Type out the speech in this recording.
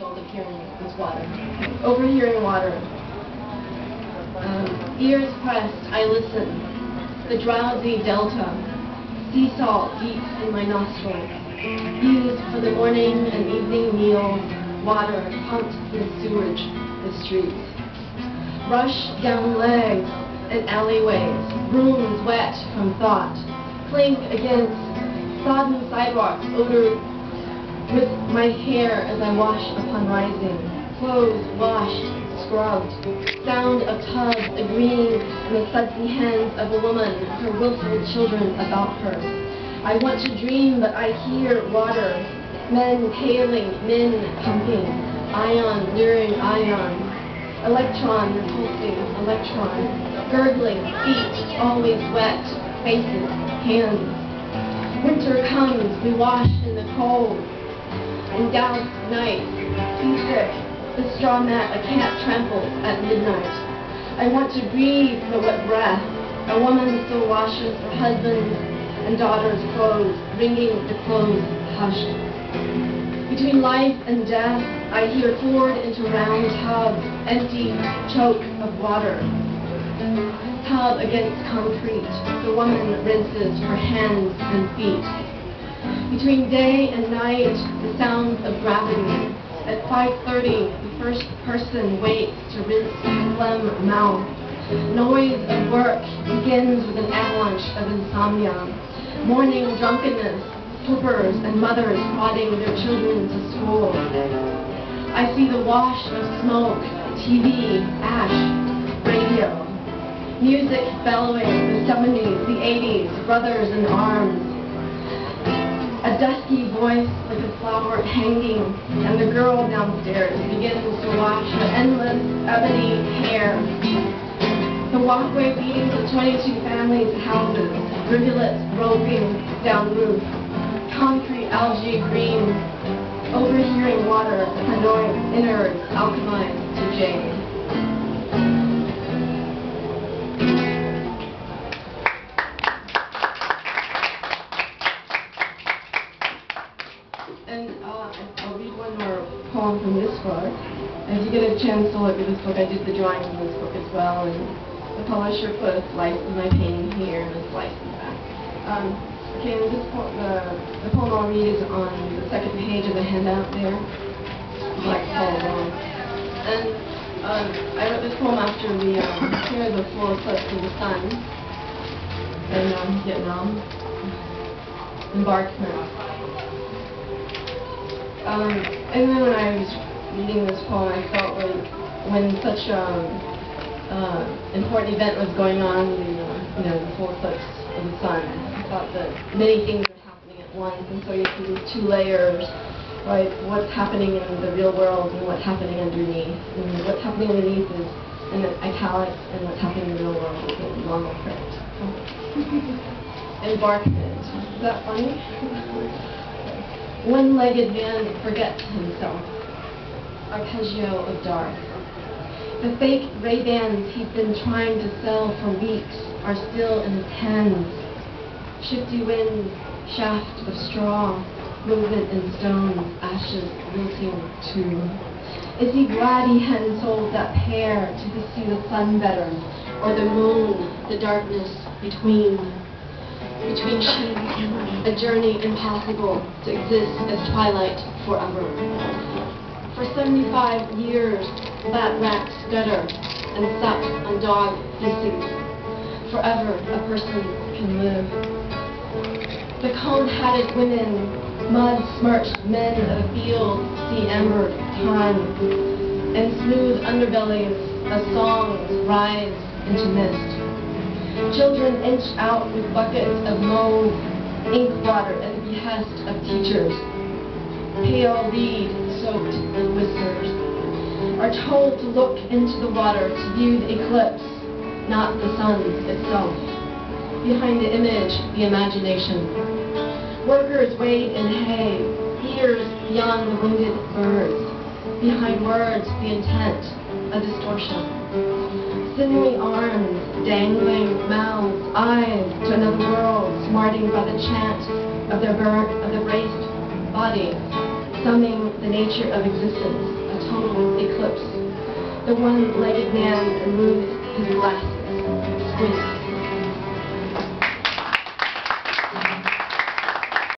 result of hearing this water. Overhearing water. Ears pressed, I listen. The drowsy delta, sea salt deep in my nostrils, used for the morning and evening meals, water pumped from the sewage, the streets. Rush down legs and alleyways, rooms wet from thought, clink against sodden sidewalks, odor with my hair as I wash upon rising, clothes washed, scrubbed, sound of tubs agreeing in the sudsy hands of a woman, her willful children about her. I want to dream, but I hear water, men paling, men pumping, ion luring ion, electron repulsing electron, gurgling, feet always wet, faces, hands. Winter comes, we wash in the cold, and doused night, seasick, the straw mat a cat tramples at midnight. I want to breathe the wet breath. A woman still washes her husband's and daughter's clothes, wringing the clothes hushed. Between life and death, I hear poured into round tubs, empty choke of water. Tub against concrete, the woman rinses her hands and feet. Between day and night, the sound of gravity. At 5:30, the first person waits to rinse her phlegm mouth. Noise of work begins with an avalanche of insomnia. Morning drunkenness, hoopers and mothers prodding their children to school. I see the wash of smoke, TV, ash, radio. Music bellowing, the 70s, the 80s, brothers in arms. A dusky voice like a flower hanging, and the girl downstairs begins to wash her endless ebony hair. The walkway leading to 22 families' houses, rivulets roping down roof, concrete algae green, overhearing water, annoying innards alchemized to jade. And I'll read one more poem from this book. As you get a chance to look at this book, I did the drawings in this book as well, and the publisher put a slice of my painting here and a slice in the back. Okay, and this the poem I'll read is on the second page of the handout there. Black follow along. And I wrote this poem after we hear the full eclipse of the sun in Vietnam. Embarkment. And then when I was reading this poem, I felt like when such important event was going on, the full eclipse of the sun, I thought that many things were happening at once, and so you see these two layers, right? What's happening in the real world and what's happening underneath. And what's happening underneath is in the italics, and what's happening in the real world is in normal print. Embarkment. Is that funny? One-legged man forgets himself. Arpeggio of dark. The fake Ray-Bans he's been trying to sell for weeks are still in his hands. Shifty wind, shaft of straw, movement in stones, ashes wilting too. Is he glad he hadn't sold that pair to see the sun better, or the moon, the darkness between sheets, a journey impossible to exist as twilight forever. For 75 years, fat rats gutter and suck on dog feces. Forever a person can live. The cone-hatted women, mud-smirched men of a field see embered time, and smooth underbellies of songs rise into mist. Children inch out with buckets of mauve ink water at the behest of teachers. Pale reed soaked in whispers are told to look into the water to view the eclipse, not the sun itself. Behind the image, the imagination. Workers wade in hay, ears beyond the winged birds. Behind words, the intent, a distortion. Sinewy arms, dangling mouths, eyes to another world, smarting by the chant of their braced body. summing the nature of existence, a total eclipse. The one-legged man removes his glass